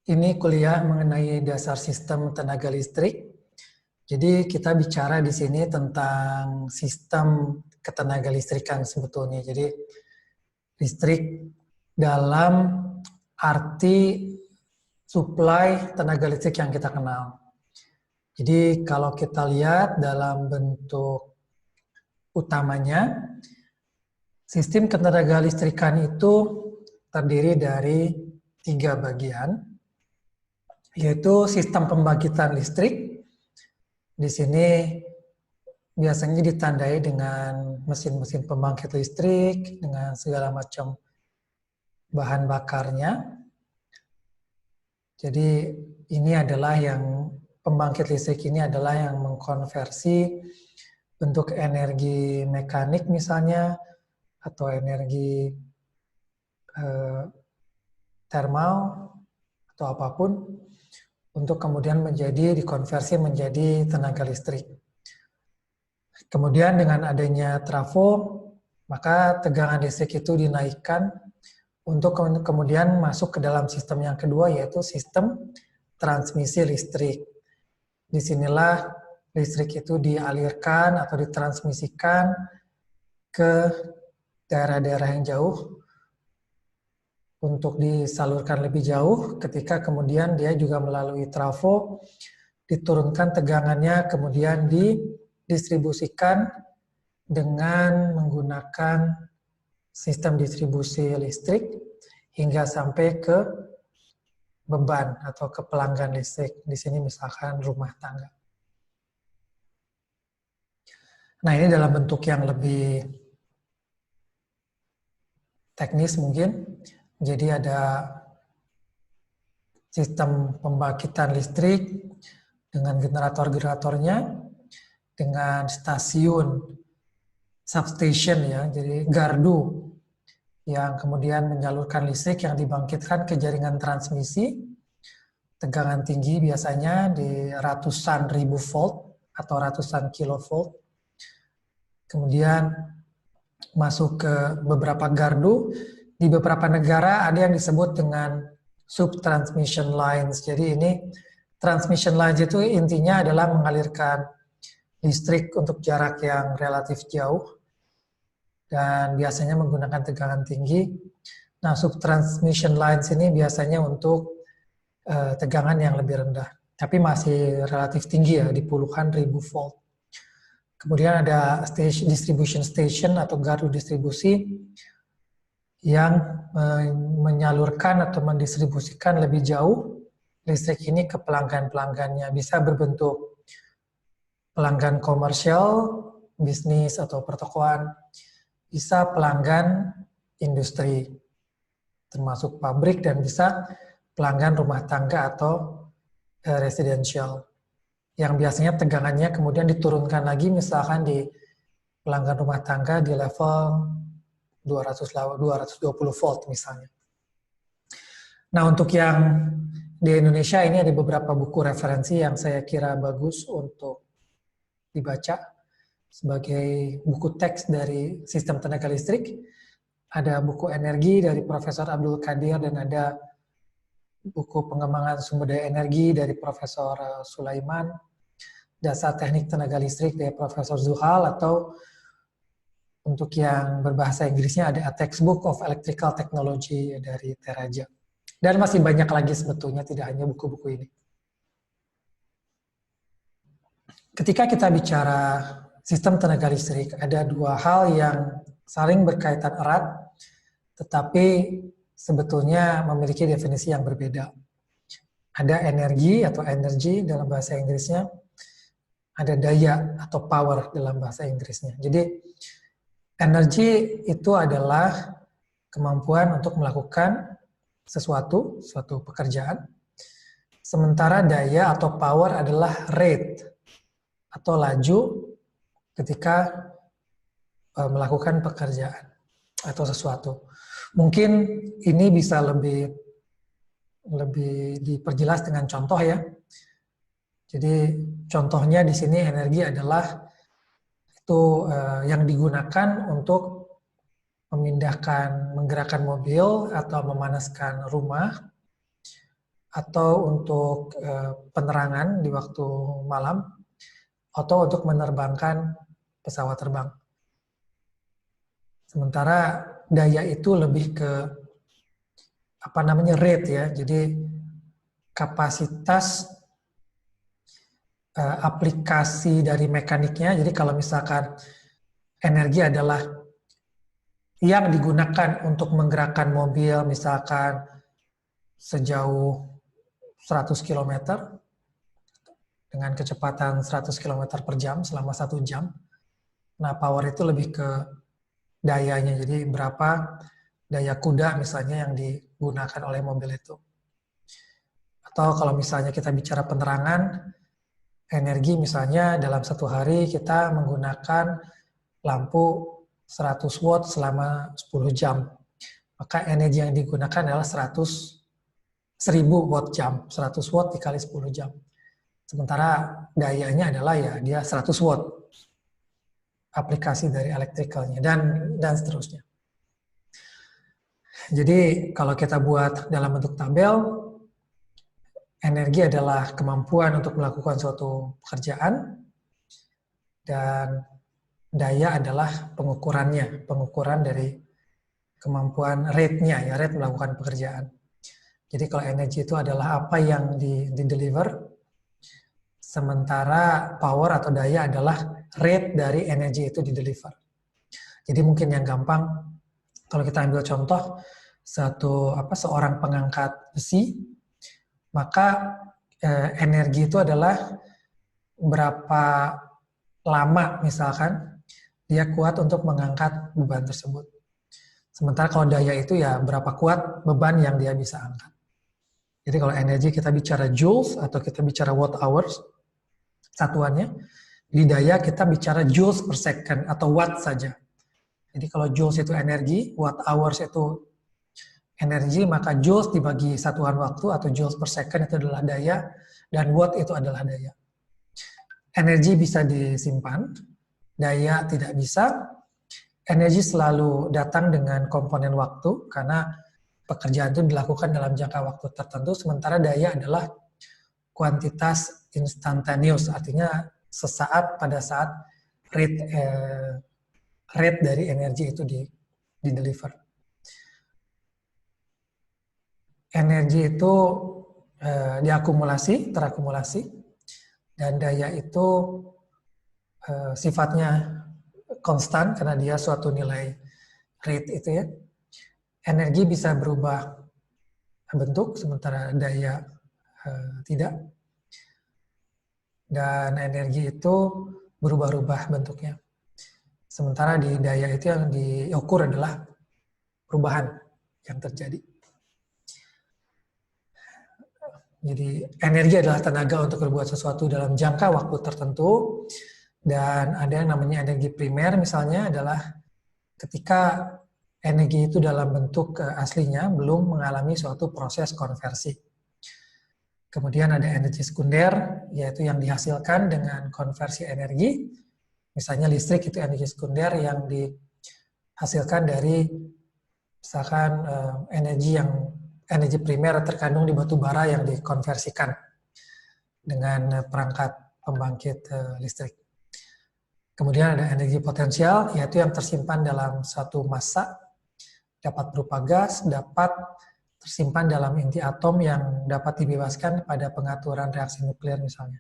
Ini kuliah mengenai dasar sistem tenaga listrik. Jadi kita bicara di sini tentang sistem ketenaga listrikan sebetulnya. Jadi listrik dalam arti supply tenaga listrik yang kita kenal. Jadi kalau kita lihat dalam bentuk utamanya, sistem ketenaga listrikan itu terdiri dari 3 bagian, yaitu sistem pembangkitan listrik. Di sini biasanya ditandai dengan mesin-mesin pembangkit listrik, dengan segala macam bahan bakarnya. Jadi ini adalah yang pembangkit listrik ini adalah yang mengkonversi bentuk energi mekanik misalnya, atau energi thermal, atau apapun, untuk kemudian dikonversi menjadi tenaga listrik. Kemudian dengan adanya trafo, maka tegangan listrik itu dinaikkan untuk kemudian masuk ke dalam sistem yang kedua, yaitu sistem transmisi listrik. Disinilah listrik itu dialirkan atau ditransmisikan ke daerah-daerah yang jauh untuk disalurkan lebih jauh, ketika kemudian dia juga melalui trafo, diturunkan tegangannya, kemudian didistribusikan dengan menggunakan sistem distribusi listrik hingga sampai ke beban atau ke pelanggan listrik. Di sini misalkan rumah tangga. Nah, ini dalam bentuk yang lebih teknis mungkin. Jadi ada sistem pembangkitan listrik dengan generator-generatornya, dengan stasiun substation ya, jadi gardu yang kemudian menyalurkan listrik yang dibangkitkan ke jaringan transmisi, tegangan tinggi biasanya di ratusan ribu volt atau ratusan kilovolt. Kemudian masuk ke beberapa gardu. Di beberapa negara ada yang disebut dengan sub-transmission lines. Jadi ini transmission lines itu intinya adalah mengalirkan listrik untuk jarak yang relatif jauh dan biasanya menggunakan tegangan tinggi. Nah, sub-transmission lines ini biasanya untuk tegangan yang lebih rendah, tapi masih relatif tinggi ya, di puluhan ribu volt. Kemudian ada distribution station atau gardu distribusi yang menyalurkan atau mendistribusikan lebih jauh listrik ini ke pelanggan-pelanggannya. Bisa berbentuk pelanggan komersial, bisnis atau pertokoan, bisa pelanggan industri, termasuk pabrik, dan bisa pelanggan rumah tangga atau residential, yang biasanya tegangannya kemudian diturunkan lagi, misalkan di pelanggan rumah tangga di level 220 volt misalnya. Nah, untuk yang di Indonesia ini ada beberapa buku referensi yang saya kira bagus untuk dibaca sebagai buku teks dari sistem tenaga listrik. Ada buku energi dari Profesor Abdul Qadir dan ada buku pengembangan sumber daya energi dari Profesor Sulaiman, dasar teknik tenaga listrik dari Profesor Zuhal, atau untuk yang berbahasa Inggrisnya ada A Textbook of Electrical Technology dari Teraja. Dan masih banyak lagi sebetulnya, tidak hanya buku-buku ini. Ketika kita bicara sistem tenaga listrik, ada dua hal yang saling berkaitan erat, tetapi sebetulnya memiliki definisi yang berbeda. Ada energi atau energy dalam bahasa Inggrisnya, ada daya atau power dalam bahasa Inggrisnya. Jadi, energi itu adalah kemampuan untuk melakukan suatu pekerjaan. Sementara daya atau power adalah rate atau laju ketika melakukan pekerjaan atau sesuatu. Mungkin ini bisa lebih diperjelas dengan contoh ya. Jadi contohnya di sini energi adalah itu yang digunakan untuk menggerakkan mobil atau memanaskan rumah atau untuk penerangan di waktu malam, atau untuk menerbangkan pesawat terbang. Sementara daya itu lebih ke rate ya. Jadi kapasitas aplikasi dari mekaniknya. Jadi kalau misalkan energi adalah yang digunakan untuk menggerakkan mobil misalkan sejauh 100 km dengan kecepatan 100 km per jam selama 1 jam. Nah, power itu lebih ke dayanya. Jadi berapa daya kuda misalnya yang digunakan oleh mobil itu. Atau kalau misalnya kita bicara penerangan, energi misalnya dalam 1 hari kita menggunakan lampu 100 watt selama 10 jam. Maka energi yang digunakan adalah 1000 watt jam. 100 watt dikali 10 jam. Sementara dayanya adalah ya dia 100 watt. Aplikasi dari elektrikalnya dan seterusnya. Jadi kalau kita buat dalam bentuk tabel, energi adalah kemampuan untuk melakukan suatu pekerjaan, dan daya adalah pengukurannya, pengukuran dari kemampuan rate-nya, ya, rate melakukan pekerjaan. Jadi kalau energi itu adalah apa yang di-deliver, sementara power atau daya adalah rate dari energi itu di-deliver. Jadi mungkin yang gampang, kalau kita ambil contoh, seorang pengangkat besi, maka energi itu adalah berapa lama misalkan dia kuat untuk mengangkat beban tersebut. Sementara kalau daya itu ya berapa kuat beban yang dia bisa angkat. Jadi kalau energi kita bicara joules atau kita bicara watt hours satuannya, di daya kita bicara joules per second atau watt saja. Jadi kalau joules itu energi, watt hours itu energi, maka joules dibagi satuan waktu atau joules per second itu adalah daya, dan watt itu adalah daya. Energi bisa disimpan, daya tidak bisa. Energi selalu datang dengan komponen waktu, karena pekerjaan itu dilakukan dalam jangka waktu tertentu, sementara daya adalah kuantitas instantaneous, artinya sesaat pada saat rate dari energi itu di-deliver. Energi itu terakumulasi, dan daya itu sifatnya konstan karena dia suatu nilai rate itu ya. Energi bisa berubah bentuk, sementara daya tidak. Dan energi itu berubah-ubah bentuknya. Sementara di daya itu yang diukur adalah perubahan yang terjadi. Jadi energi adalah tenaga untuk berbuat sesuatu dalam jangka waktu tertentu, dan ada yang namanya energi primer misalnya adalah ketika energi itu dalam bentuk aslinya belum mengalami suatu proses konversi. Kemudian ada energi sekunder, yaitu yang dihasilkan dengan konversi energi. Misalnya listrik itu energi sekunder yang dihasilkan dari misalkan energi primer terkandung di batu bara yang dikonversikan dengan perangkat pembangkit listrik. Kemudian ada energi potensial, yaitu yang tersimpan dalam suatu massa, dapat berupa gas, dapat tersimpan dalam inti atom yang dapat dibebaskan pada pengaturan reaksi nuklir misalnya.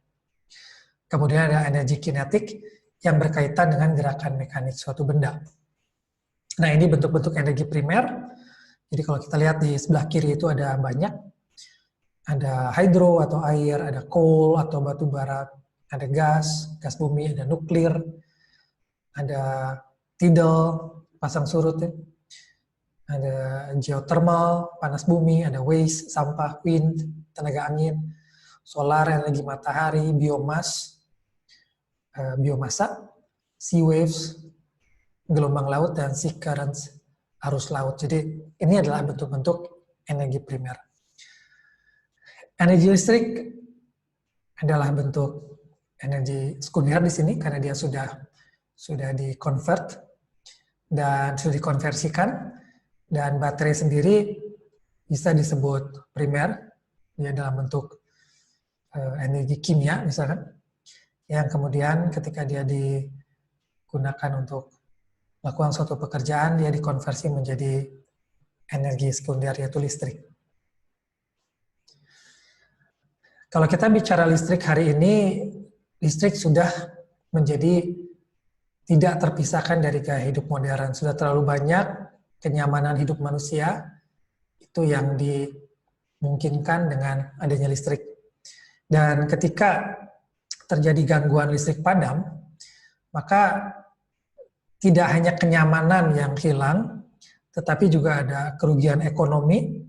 Kemudian ada energi kinetik yang berkaitan dengan gerakan mekanik suatu benda. Nah, ini bentuk-bentuk energi primer. Jadi kalau kita lihat di sebelah kiri itu ada banyak. Ada hydro atau air, ada coal atau batu bara, ada gas bumi, ada nuklir, ada tidal, pasang surut, ya. Ada geothermal, panas bumi, ada waste, sampah, wind, tenaga angin, solar, energi matahari, biomasa, sea waves, gelombang laut, dan sea currents, arus laut. Jadi ini adalah bentuk-bentuk energi primer. Energi listrik adalah bentuk energi sekunder di sini karena dia sudah di-convert dan sudah dikonversikan, dan baterai sendiri bisa disebut primer dia dalam bentuk energi kimia misalkan, yang kemudian ketika dia digunakan untuk melakukan suatu pekerjaan, dia dikonversi menjadi energi sekunder, yaitu listrik. Kalau kita bicara listrik hari ini, listrik sudah menjadi tidak terpisahkan dari gaya hidup modern. Sudah terlalu banyak kenyamanan hidup manusia itu yang dimungkinkan dengan adanya listrik. Dan ketika terjadi gangguan listrik padam, maka tidak hanya kenyamanan yang hilang, tetapi juga ada kerugian ekonomi,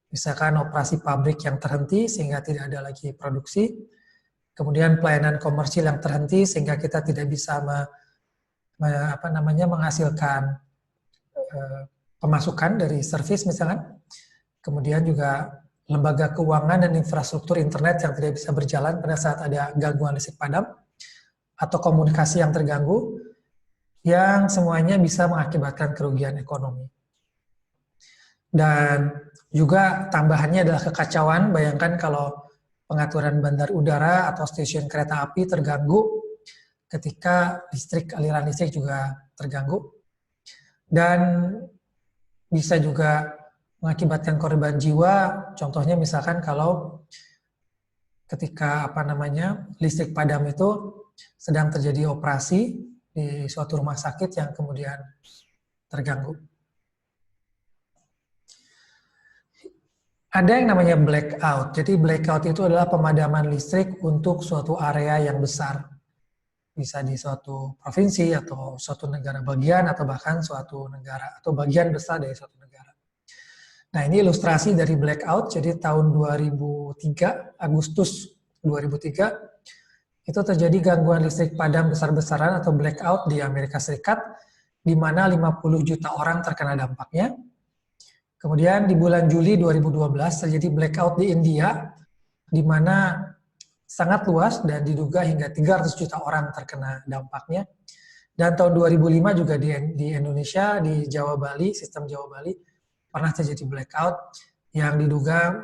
misalkan operasi pabrik yang terhenti sehingga tidak ada lagi produksi, kemudian pelayanan komersil yang terhenti sehingga kita tidak bisa menghasilkan pemasukan dari servis misalkan, kemudian juga lembaga keuangan dan infrastruktur internet yang tidak bisa berjalan pada saat ada gangguan listrik padam, atau komunikasi yang terganggu, yang semuanya bisa mengakibatkan kerugian ekonomi. Dan juga tambahannya adalah kekacauan. Bayangkan kalau pengaturan bandar udara atau stasiun kereta api terganggu ketika aliran listrik juga terganggu. Dan bisa juga mengakibatkan korban jiwa. Contohnya misalkan kalau ketika listrik padam itu sedang terjadi operasi di suatu rumah sakit yang kemudian terganggu. Ada yang namanya blackout. Jadi blackout itu adalah pemadaman listrik untuk suatu area yang besar. Bisa di suatu provinsi atau suatu negara bagian atau bahkan suatu negara atau bagian besar dari suatu negara. Nah, ini ilustrasi dari blackout. Jadi tahun 2003, Agustus 2003, itu terjadi gangguan listrik padam besar-besaran atau blackout di Amerika Serikat, di mana 50 juta orang terkena dampaknya. Kemudian di bulan Juli 2012 terjadi blackout di India, di mana sangat luas dan diduga hingga 300 juta orang terkena dampaknya. Dan tahun 2005 juga di Indonesia, di Jawa Bali, sistem Jawa Bali, pernah terjadi blackout yang diduga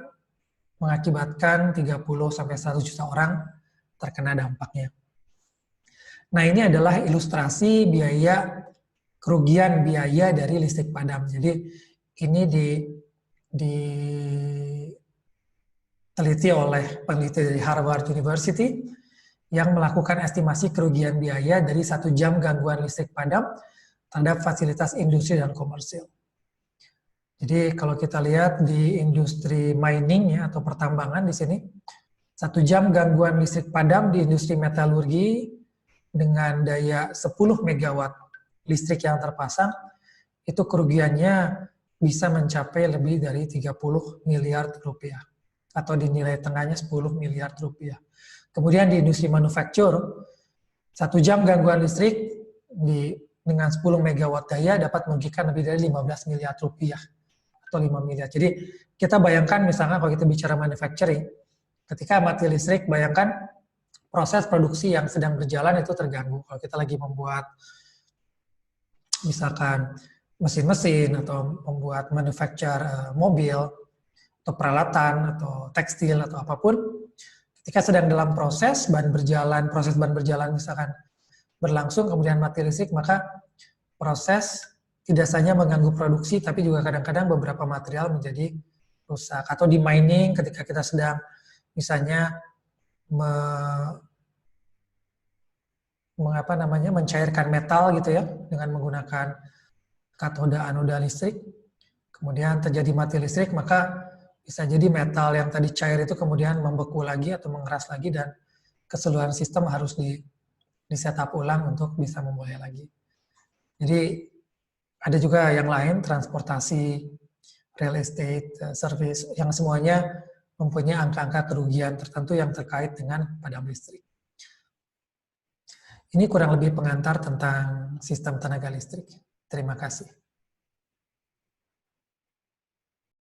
mengakibatkan 30-100 juta orang terkena dampaknya. Nah, ini adalah ilustrasi kerugian biaya dari listrik padam. Jadi ini diteliti oleh peneliti dari Harvard University yang melakukan estimasi kerugian biaya dari 1 jam gangguan listrik padam terhadap fasilitas industri dan komersil. Jadi kalau kita lihat di industri mining atau pertambangan di sini, 1 jam gangguan listrik padam di industri metalurgi dengan daya 10 megawatt listrik yang terpasang, itu kerugiannya bisa mencapai lebih dari 30 miliar rupiah. Atau dinilai tengahnya 10 miliar rupiah. Kemudian di industri manufaktur, 1 jam gangguan listrik dengan 10 megawatt daya dapat merugikan lebih dari 15 miliar rupiah. Atau 5 miliar. Jadi kita bayangkan misalnya kalau kita bicara manufacturing, ketika mati listrik, bayangkan proses produksi yang sedang berjalan itu terganggu. Kalau kita lagi membuat misalkan mesin-mesin atau membuat manufacture mobil atau peralatan atau tekstil atau apapun, ketika sedang dalam proses ban berjalan misalkan berlangsung kemudian mati listrik, maka proses tidak hanya mengganggu produksi tapi juga kadang-kadang beberapa material menjadi rusak. Atau di mining ketika kita sedang misalnya mencairkan metal gitu ya dengan menggunakan katoda anoda listrik, kemudian terjadi mati listrik, maka bisa jadi metal yang tadi cair itu kemudian membeku lagi atau mengeras lagi dan keseluruhan sistem harus di-setup ulang untuk bisa memulai lagi. Jadi ada juga yang lain, transportasi, real estate, service, yang semuanya mempunyai angka-angka kerugian tertentu yang terkait dengan padam listrik. Ini kurang lebih pengantar tentang sistem tenaga listrik. Terima kasih.